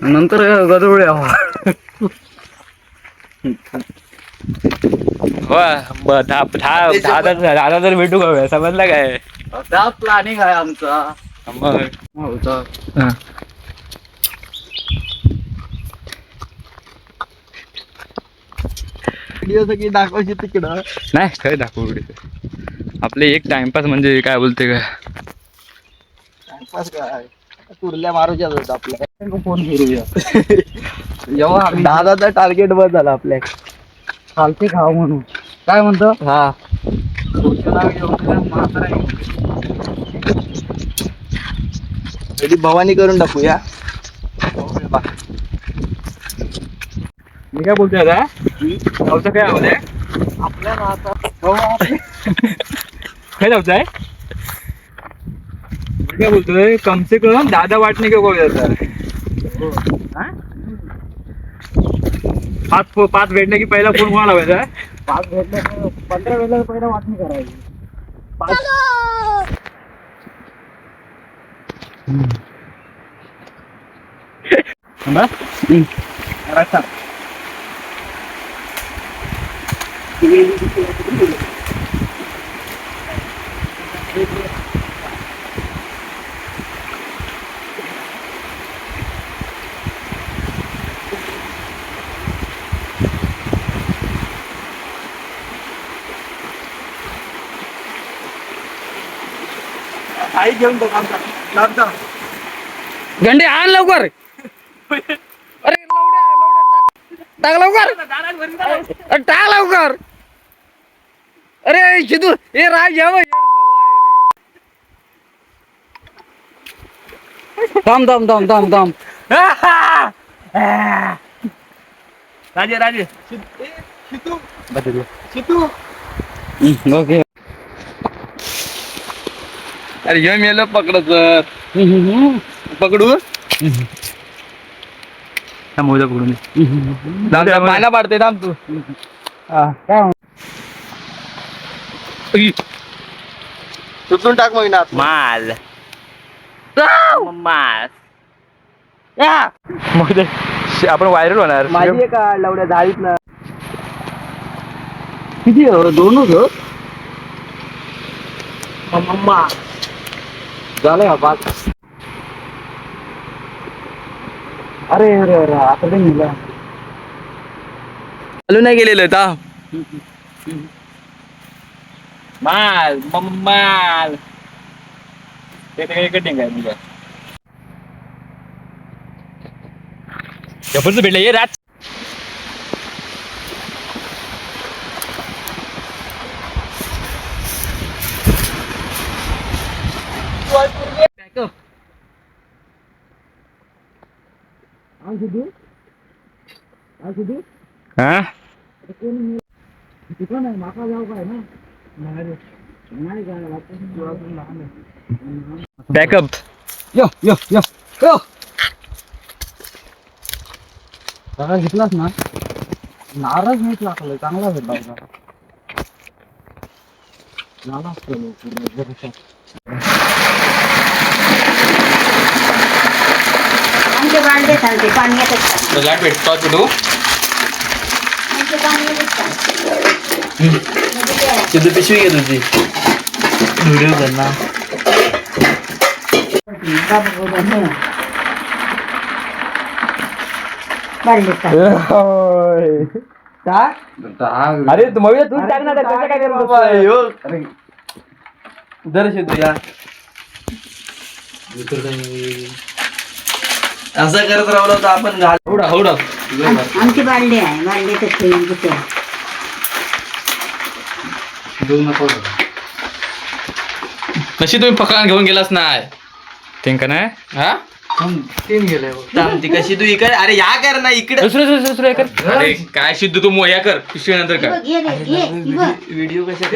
नंतर गदोळ्या दादा तर भेटू का समजला काय त्या प्लॅनिंग आहे आमचा होता व्हिडिओ सगळी दाखवायची तिकडं नाही काय दाखवू व्हिडिओ आपले एक टाइमपास म्हणजे काय बोलते काय टाइमपास काय कुर्ल्या मारूच्या होत आपल्या फोन फिरूया जेव्हा दादाचा टार्गेट बस झाला आपल्या चालते खाव म्हणून काय म्हणतो हा भवानी करून टाकूया मी काय बोलतोय आता गावचं काय आवाज आहे आपल्या काय जाऊचं आहे मी काय बोलतोय कम से कम दादा वाटणे का गोव्या पाच भेटणे की पहिला फोन कोणाला लावायचा 5 भेटले 15 वेळेला पहिला वाटणी करायची आई घेऊन गंडे आण लवकर अरे टाक लवकर टाक लवकर अरे शिदू हे राज यावं थांब राजे शितू ओके अरे ये मेलं पकडत पकडू मोजा पकडून पाना पाडते थांब तू तुटून टाक मग ना माल मग आपण व्हायरल होणार माझी का लवड्या झाडीत ना किती दोनच मम्मा झालंय बात अरे आता नाही चालू नाही गेलेलं आता माल माल ते कटिंग आहे तुझ्या जबरदस्त भेटलं ये राज बॅकअप यो घेतलास ना नाराज नाही लागलं चांगला भेटला आमचे बांधे चालते पाण्यात लाट भेटतो तू तिथे पिशवी घे तुझी व्हिडिओ करणार अरे तू मग तू टाक ना कसं काय करतो जर शिदू या असं करत राहिलो तर आपण हवडा आमची बांधे आहे बांधे कशी तुम्ही पकडून घेऊन गेलास नाही ते का नाही हा तीन गेले कशी तू इकडे अरे या कर ना इकडे दुसरं कर अरे काय शिद्ध तू मोया कर पिशवी नंतर कर व्हिडिओ कशा